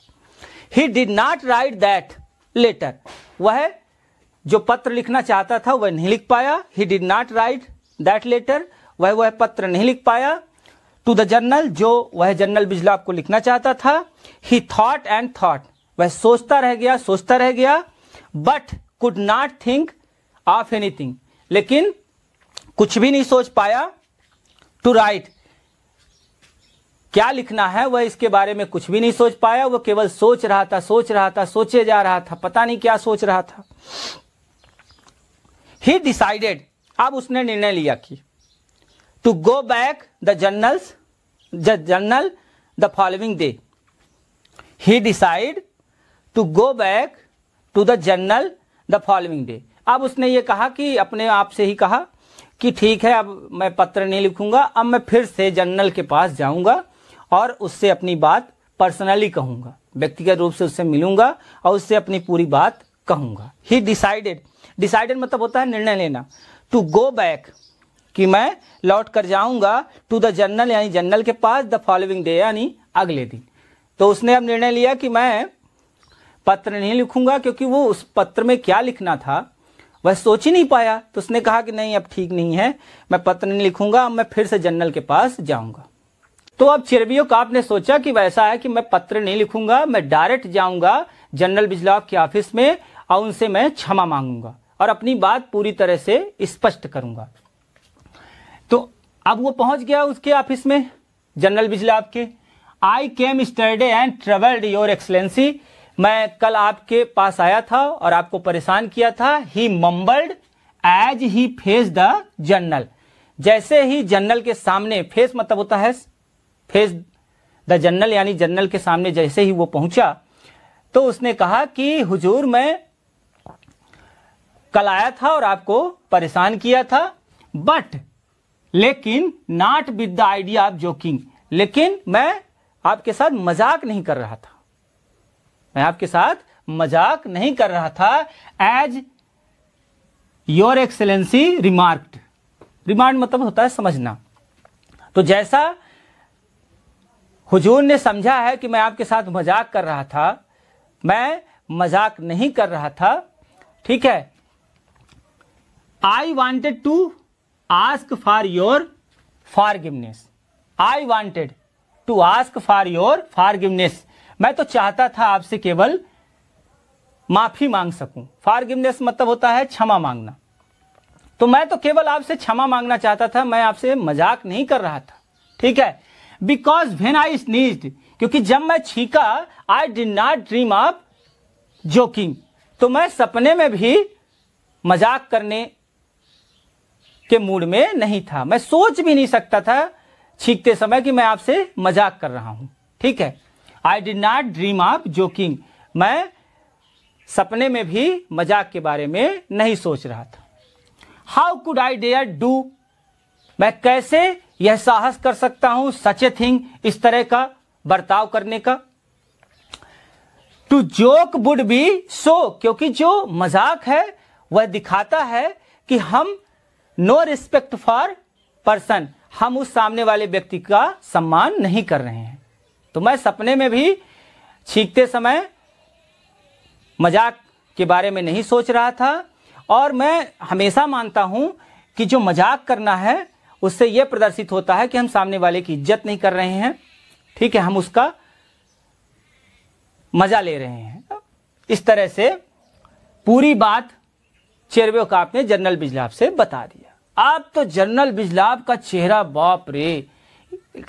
He did not write that letter, वह जो पत्र लिखना चाहता था वह नहीं लिख पाया। He did not write that letter, वह पत्र नहीं लिख पाया। टू द जर्नल, जो वह जनरल बिजलाव को लिखना चाहता था। ही थॉट एंड थॉट, वह सोचता रह गया। But could not think of anything, लेकिन कुछ भी नहीं सोच पाया। टू राइट, क्या लिखना है वह इसके बारे में कुछ भी नहीं सोच पाया। वह केवल सोच रहा था, सोचे जा रहा था, पता नहीं क्या सोच रहा था। ही डिसाइडेड, अब उसने निर्णय लिया कि to go back the general the following day. He decide to go back to the general the following day. अब उसने ये कहा कि अपने आप से ही कहा कि ठीक है, अब मैं पत्र नहीं लिखूंगा, अब मैं फिर से जर्नल के पास जाऊंगा और उससे अपनी बात पर्सनली कहूंगा, व्यक्तिगत रूप से उससे मिलूंगा और उससे अपनी पूरी बात कहूंगा। ही डिसाइडेड मतलब होता है निर्णय लेना। टू गो बैक, कि मैं लौट कर जाऊंगा, टू द जर्नल यानी जर्नल के पास, द फॉलोइंग डे यानी अगले दिन। तो उसने अब निर्णय लिया कि मैं पत्र नहीं लिखूंगा, क्योंकि वो उस पत्र में क्या लिखना था वह सोच ही नहीं पाया। तो उसने कहा कि नहीं, अब ठीक नहीं है, मैं पत्र नहीं लिखूंगा, अब मैं फिर से जर्नल के पास जाऊंगा। तो अब चेरेबियोकॉफ ने सोचा कि वैसा है कि मैं पत्र नहीं लिखूंगा, मैं डायरेक्ट जाऊंगा जनरल बिजलाव के ऑफिस में और उनसे मैं क्षमा मांगूंगा और अपनी बात पूरी तरह से स्पष्ट करूंगा। तो अब वो पहुंच गया उसके ऑफिस में, जनरल बिजलाव के। आई केम स्टरडे एंड ट्रेवल्ड योर एक्सलेंसी, मैं कल आपके पास आया था और आपको परेशान किया था। He mumbled as he face the general, जैसे ही जर्नल के सामने, फेस मतलब होता है फेस द जर्नल यानी जर्नल के सामने जैसे ही वो पहुंचा तो उसने कहा कि हुजूर, मैं कल आया था और आपको परेशान किया था, बट लेकिन not with the idea of joking, लेकिन मैं आपके साथ मजाक नहीं कर रहा था, एज योर एक्सेलेंसी रिमार्क्ड, मतलब होता है समझना। तो जैसा हुजूर ने समझा है कि मैं आपके साथ मजाक कर रहा था, मैं मजाक नहीं कर रहा था, ठीक है। I wanted to ask for your forgiveness, I wanted to ask for your forgiveness, मैं तो चाहता था आपसे केवल माफी मांग सकूं। फॉरगिवनेस मतलब होता है क्षमा मांगना। तो मैं तो केवल आपसे क्षमा मांगना चाहता था, मैं आपसे मजाक नहीं कर रहा था, ठीक है। बिकॉज व्हेन आई स्नीज्ड, क्योंकि जब मैं छींका, I did not dream of joking, तो मैं सपने में भी मजाक करने के मूड में नहीं था, मैं सोच भी नहीं सकता था छींकते समय कि मैं आपसे मजाक कर रहा हूं, ठीक है। आई did not dream of joking, मैं सपने में भी मजाक के बारे में नहीं सोच रहा था। How could I dare do, मैं कैसे यह साहस कर सकता हूं, सच ए थिंग, इस तरह का बर्ताव करने का। टू जोक वुड बी सो, क्योंकि जो मजाक है वह दिखाता है कि हम नो रिस्पेक्ट फॉर पर्सन, हम उस सामने वाले व्यक्ति का सम्मान नहीं कर रहे हैं। तो मैं सपने में भी छींकते समय मजाक के बारे में नहीं सोच रहा था, और मैं हमेशा मानता हूं कि जो मजाक करना है उससे यह प्रदर्शित होता है कि हम सामने वाले की इज्जत नहीं कर रहे हैं, ठीक है, हम उसका मजा ले रहे हैं। इस तरह से पूरी बात चेरेबियोकॉफ ने जनरल बिजलाव से बता दिया। अब तो जनरल बिजलाव का चेहरा, बाप रे,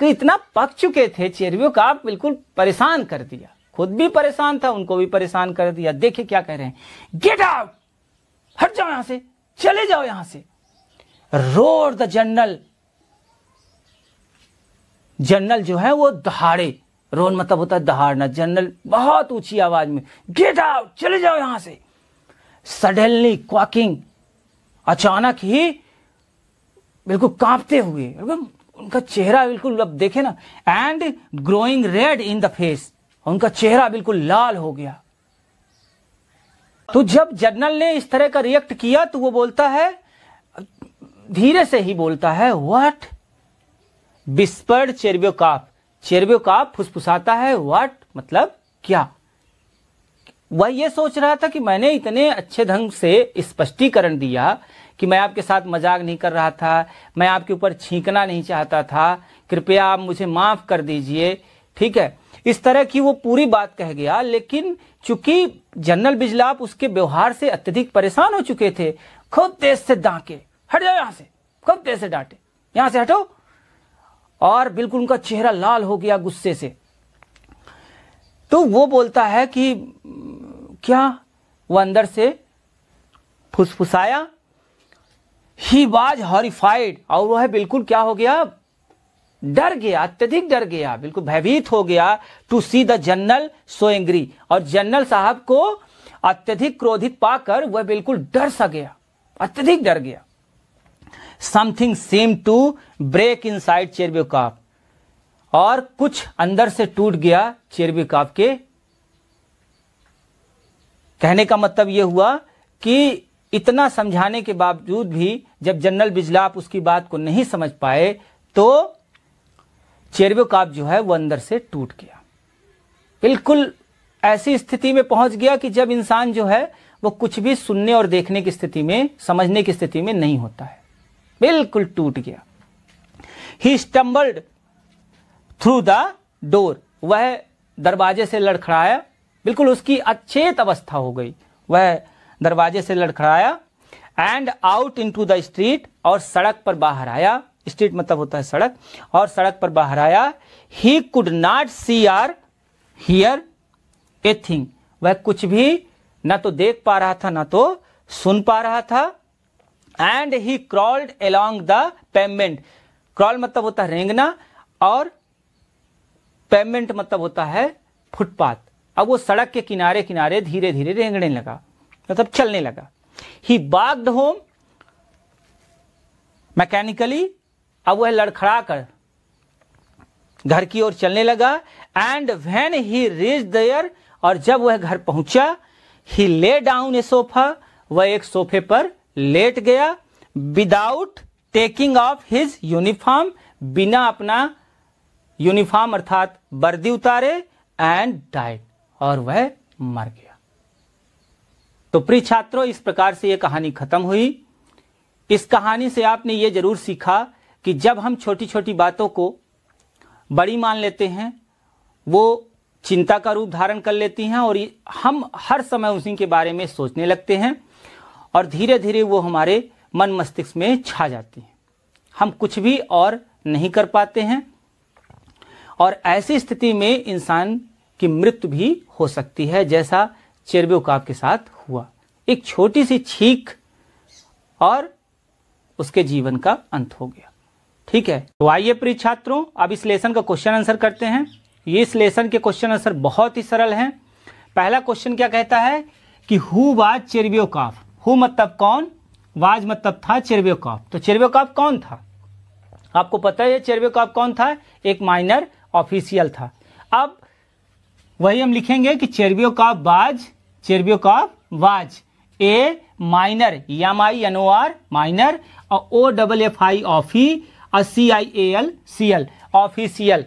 इतना पक चुके थे चेरेबियोकॉफ, बिल्कुल परेशान कर दिया, खुद भी परेशान था, उनको भी परेशान कर दिया। देखिए क्या कह रहे हैं, गेट आउट, हट जाओ यहां से, चले जाओ यहां से। रोर द जनरल, जनरल जो है वो दहाड़े, रोर मतलब होता है दहाड़ना, जनरल बहुत ऊंची आवाज में, गेट आउट, चले जाओ यहां से। सडनली क्वाकिंग, अचानक ही बिल्कुल कांपते हुए, उनका चेहरा बिल्कुल, अब देखे ना, and growing red in the face, उनका चेहरा बिल्कुल लाल हो गया। तो जब जनरल ने इस तरह का रिएक्ट किया तो वो बोलता है, धीरे से ही बोलता है, व्हाट, विस्पर्ड चेरेबियोकॉफ, चेरेबियोकॉफ फुसफुसाता है, व्हाट मतलब क्या, वह ये सोच रहा था कि मैंने इतने अच्छे ढंग से स्पष्टीकरण दिया कि मैं आपके साथ मजाक नहीं कर रहा था, मैं आपके ऊपर छींकना नहीं चाहता था, कृपया आप मुझे माफ कर दीजिए, ठीक है, इस तरह की वो पूरी बात कह गया। लेकिन चूंकि जनरल बिजलाप उसके व्यवहार से अत्यधिक परेशान हो चुके थे, खूब तेज से डांटे, हट जाओ यहां से, खूब तेज से डांटे, यहां से हटो, और बिल्कुल उनका चेहरा लाल हो गया गुस्से से। तो वो बोलता है कि क्या, वो अंदर से फुसफुसाया, ही वाज हॉरिफाइड, और वह बिल्कुल क्या हो गया, डर गया, अत्यधिक डर गया, बिल्कुल भयभीत हो गया, to see the general so angry, और जनरल साहब को अत्यधिक क्रोधित पाकर वह बिल्कुल डर सा गया, अत्यधिक डर गया। Something seem to break inside Chervyakov, और कुछ अंदर से टूट गया चेरब्योकॉफ के। कहने का मतलब यह हुआ कि इतना समझाने के बावजूद भी जब जनरल बिजलाप उसकी बात को नहीं समझ पाए तो चेरब्योकॉफ जो है वो अंदर से टूट गया। बिल्कुल ऐसी स्थिति में पहुंच गया कि जब इंसान जो है वो कुछ भी सुनने और देखने की स्थिति में, समझने की स्थिति में नहीं होता है, बिल्कुल टूट गया। ही स्टम्बल्ड थ्रू द डोर, वह दरवाजे से लड़खड़ाया, बिल्कुल उसकी अचेत अवस्था हो गई, वह दरवाजे से लड़खड़ाया। And out into the street, और सड़क पर बाहर आया, स्ट्रीट मतलब होता है सड़क, और सड़क पर बाहर आया। He could not see or hear a thing, वह कुछ भी न तो देख पा रहा था न तो सुन पा रहा था। And he crawled along the payment, crawl मतलब होता है रेंगना, और पेमेंट मतलब होता है फुटपाथ। अब वो सड़क के किनारे किनारे धीरे धीरे रेंगने लगा, मतलब चलने लगा। ही वॉक्ड होम मैकेनिकली, अब वह लड़खड़ा कर घर की ओर चलने लगा। And when he reach there, और जब वह घर पहुंचा, ही ले डाउन ए सोफा, वह एक सोफे पर लेट गया। Without taking of his uniform, बिना अपना यूनिफॉर्म अर्थात वर्दी उतारे। एंड डाइड, और वह मर गया। तो प्रिय छात्रों, इस प्रकार से यह कहानी खत्म हुई। इस कहानी से आपने ये जरूर सीखा कि जब हम छोटी छोटी बातों को बड़ी मान लेते हैं, वो चिंता का रूप धारण कर लेती हैं, और हम हर समय उसी के बारे में सोचने लगते हैं, और धीरे धीरे वो हमारे मन मस्तिष्क में छा जाती हैं। हम कुछ भी और नहीं कर पाते हैं, और ऐसी स्थिति में इंसान की मृत्यु भी हो सकती है, जैसा चेरब्योकॉफ के साथ हुआ। एक छोटी सी छींक और उसके जीवन का अंत हो गया। ठीक है, तो आइए प्रिय छात्रों, अब इस लेसन का क्वेश्चन आंसर करते हैं। ये इस लेसन के क्वेश्चन आंसर बहुत ही सरल हैं। पहला क्वेश्चन क्या कहता है कि हु वाज चेरब्योकॉफ। हु मतलब कौन, वाज मतलब था चेरब्योकॉफ। तो चेरब्योकॉफ कौन था, आपको पता है चेरब्योकॉफ कौन था, एक माइनर ऑफिशियल था। अब वही हम लिखेंगे कि Chervyakov was a minor, MINOR minor, और OFFI ऑफी, और CIAL ऑफिशियल।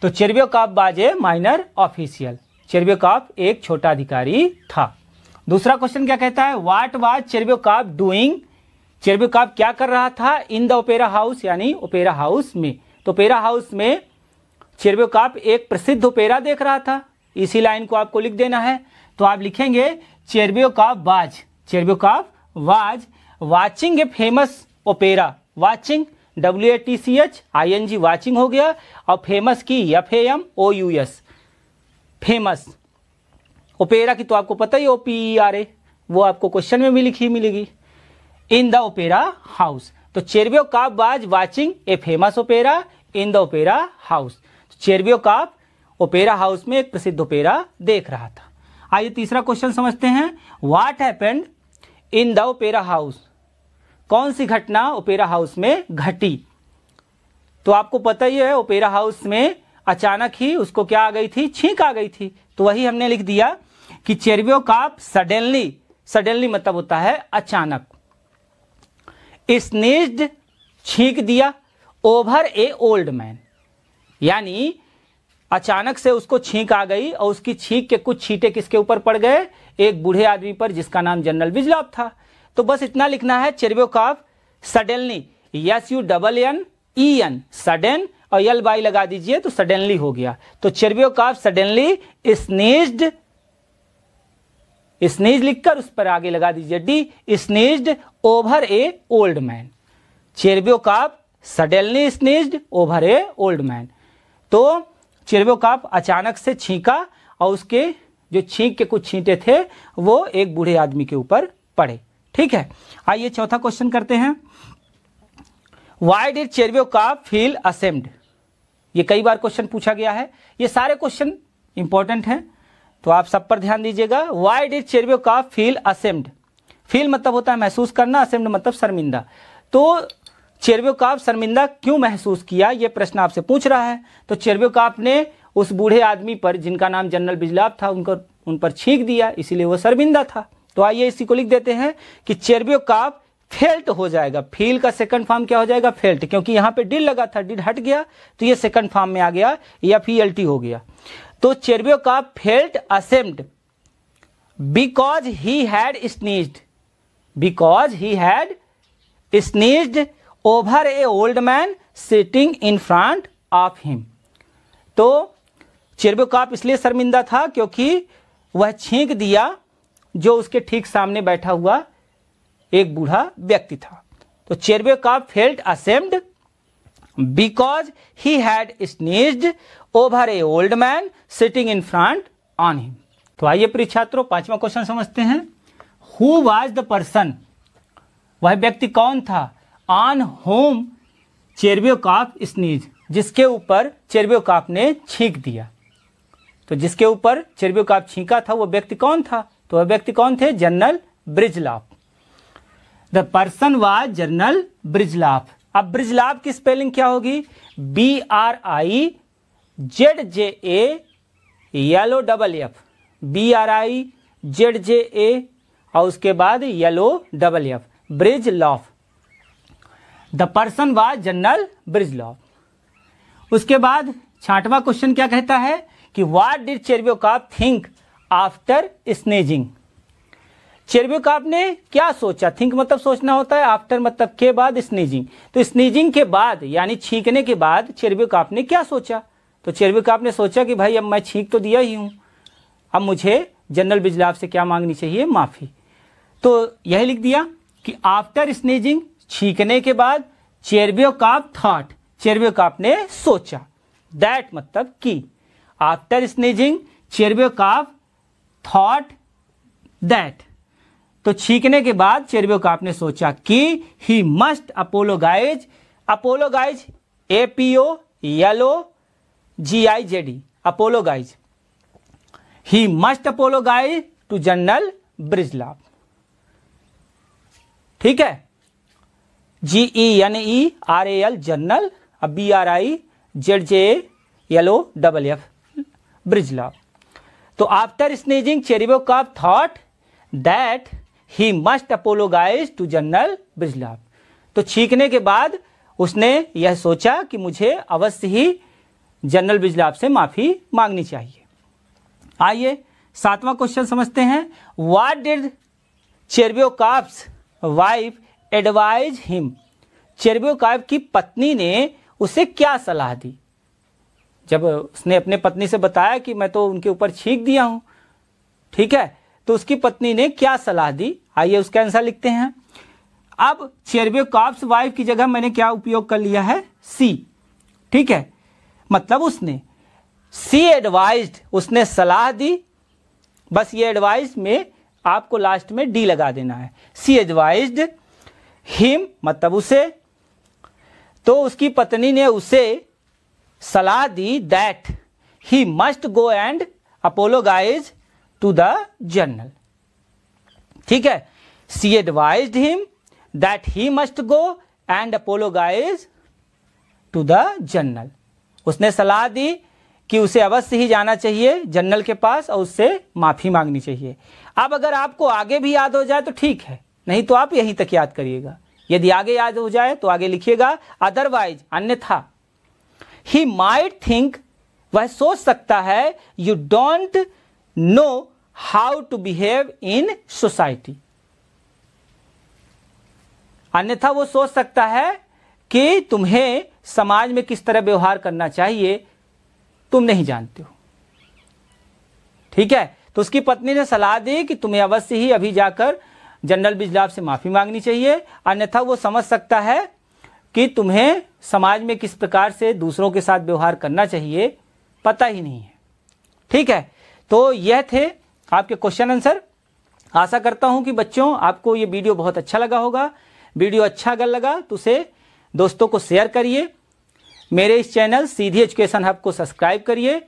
तो Chervyakov was a minor official, Chervyakov एक छोटा अधिकारी था। दूसरा क्वेश्चन क्या कहता है, what was Chervyakov doing. Chervyakov क्या कर रहा था इन द ओपेरा हाउस, यानी ओपेरा हाउस में। तो ओपेरा हाउस में चेरब्योकॉफ एक प्रसिद्ध ओपेरा देख रहा था। इसी लाइन को आपको लिख देना है। तो आप लिखेंगे Chervyakov was watching a famous opera. Watching WATCH watching हो गया, और फेमस की FAMOUS फेमस। ओपेरा की तो आपको पता ही OPERA, वो आपको क्वेश्चन में भी लिखी मिलेगी, इन द ओपेरा हाउस। तो Chervyakov was watching a famous opera in the opera house. Chervyakov opera house में एक प्रसिद्ध ओपेरा देख रहा था। आइए तीसरा क्वेश्चन समझते हैं। What happened in the opera house, कौन सी घटना ओपेरा हाउस में घटी। तो आपको पता ही है ओपेरा हाउस में अचानक ही उसको क्या आ गई थी, छींक आ गई थी। तो वही हमने लिख दिया कि चेरब्योकॉफ सडनली मतलब होता है अचानक, स्नीज्ड छींक दिया, ओवर ए ओल्ड मैन, यानी अचानक से उसको छींक आ गई और उसकी छींक के कुछ छींटे किसके ऊपर पड़ गए, एक बूढ़े आदमी पर जिसका नाम जनरल बिजलॉफ था। तो बस इतना लिखना है, चेरब्योकॉफ सडनली, SUNNEN, सडन और यल बाई लगा दीजिए तो सडनली हो गया। तो चेरब्योकॉफ सडनली स्नीज्ड, स्नीज लिखकर उस पर आगे लगा दीजिए D, स्नीज्ड over a old man. चेरब्योकॉफ suddenly स्नीज्ड over a old man. तो चेरब्योकॉफ अचानक से छींका और उसके जो छींक के कुछ छींटे थे वो एक बूढ़े आदमी के ऊपर पड़े। ठीक है, आइए चौथा क्वेश्चन करते हैं। Why did Chervyakov feel ashamed? ये कई बार क्वेश्चन पूछा गया है, ये सारे क्वेश्चन इंपॉर्टेंट हैं तो आप सब पर ध्यान दीजिएगा। Why did Chervyakov feel ashamed? Feel मतलब होता है महसूस करना, असेम्ड मतलब शर्मिंदा। तो चेरब्योकॉफ शर्मिंदा क्यों महसूस किया, ये प्रश्न आपसे पूछ रहा है। तो चेरब्योकॉफ ने उस बूढ़े आदमी पर जिनका नाम जनरल बिजलॉफ था उन पर छींक दिया, इसीलिए वो शर्मिंदा था। तो आइए इसी को लिख देते हैं कि चेरब्योकॉफ फेल्ट हो जाएगा। फील का सेकंड फॉर्म क्या हो जाएगा, फेल्ट, क्योंकि यहां पे डिड लगा था, डिड हट गया तो ये सेकंड फॉर्म में आ गया या FELT हो गया। तो Chervyakov felt ashamed because he had sneezed, because he had sneezed over a old man sitting in front of him. तो चेरब्योकॉफ इसलिए शर्मिंदा था क्योंकि वह छींक दिया जो उसके ठीक सामने बैठा हुआ एक बूढ़ा व्यक्ति था। तो Chervyakov felt ashamed because he had sneezed over a old man sitting in front on him. तो आइए प्रिय छात्रों पांचवा क्वेश्चन समझते हैं। हु वाज द पर्सन, वह व्यक्ति कौन था, ऑन होम चेरब्योकॉफ स्नीज, जिसके ऊपर चेरब्योकॉफ ने छींक दिया। तो जिसके ऊपर चेरब्योकॉफ छींका था वो व्यक्ति कौन था, तो वह व्यक्ति कौन थे, general Brizzhalov. The person was general Brizzhalov. अब बिजलॉफ की स्पेलिंग क्या होगी, BRIZJA BRIZJA और उसके बाद YELLOW Brizzhalov. The person was general Brizzhalov. उसके बाद छठवां क्वेश्चन क्या कहता है कि what did Chervyakov think after sneezing. Chervyakov ने क्या सोचा, थिंक मतलब सोचना होता है, आफ्टर मतलब के बाद, स्नीजिंग। तो स्नीजिंग के बाद यानी छींकने के बाद चेरब्योकॉफ ने क्या सोचा, तो चेरब्योकॉफ ने सोचा कि भाई अब मैं छींक तो दिया ही हूं, अब मुझे जनरल बिजलॉफ से क्या मांगनी चाहिए, माफी। तो यही लिख दिया कि आफ्टर स्नीजिंग, छींकने के बाद, चेरब्योकॉफ थॉट, चेरब्योकॉफ ने सोचा, दैट मतलब कि, after sneezing Chervyakov thought that. तो छींकने के बाद चेरब्योकॉफ ने सोचा कि he must apologise, apologise APOLOGIZD, apologise, he must apologise to general Brizzhalov. ठीक है, GENERAL जनरल, अब BRIZJA बिजलॉफ। तो after sneezing Chervyakov thought that he must apologise to general Brizzhalov. तो छींकने के बाद उसने यह सोचा कि मुझे अवश्य ही जनरल बिजलॉफ से माफी मांगनी चाहिए। आइए सातवां क्वेश्चन समझते हैं। What did Chervyakov's wife advise him. Chervyakov की पत्नी ने उसे क्या सलाह दी, जब उसने अपने पत्नी से बताया कि मैं तो उनके ऊपर छींक दिया हूं, ठीक है, तो उसकी पत्नी ने क्या सलाह दी। आइए उसका आंसर लिखते हैं। अब चेरब्योकॉफ्स वाइफ की जगह मैंने क्या उपयोग कर लिया है, सी, ठीक है, मतलब उसने, सी एडवाइज्ड, उसने सलाह दी, बस ये एडवाइज में आपको लास्ट में डी लगा देना है। सी एडवाइज्ड हिम मतलब उसे, तो उसकी पत्नी ने उसे सलाह दी that he must go and apologise to the general. ठीक है, she advised him that he must go and apologise to the general. उसने सलाह दी कि उसे अवश्य ही जाना चाहिए जनरल के पास और उससे माफी मांगनी चाहिए। अब अगर आपको आगे भी याद हो जाए तो ठीक है, नहीं तो आप यहीं तक याद करिएगा। यदि आगे याद हो जाए तो आगे लिखिएगा, अदरवाइज अन्यथा, ही माइट थिंक वह सोच सकता है you don't know how to behave in society. अन्यथा वो सोच सकता है कि तुम्हें समाज में किस तरह व्यवहार करना चाहिए तुम नहीं जानते हो। ठीक है, तो उसकी पत्नी ने सलाह दी कि तुम्हें अवश्य ही अभी जाकर जनरल बिजलाव से माफी मांगनी चाहिए, अन्यथा वो समझ सकता है कि तुम्हें समाज में किस प्रकार से दूसरों के साथ व्यवहार करना चाहिए पता ही नहीं है। ठीक है, तो यह थे आपके क्वेश्चन आंसर। आशा करता हूं कि बच्चों आपको ये वीडियो बहुत अच्छा लगा होगा। वीडियो अच्छा अगर लगा तो उसे दोस्तों को शेयर करिए। मेरे इस चैनल सीधी एजुकेशन हब को सब्सक्राइब करिए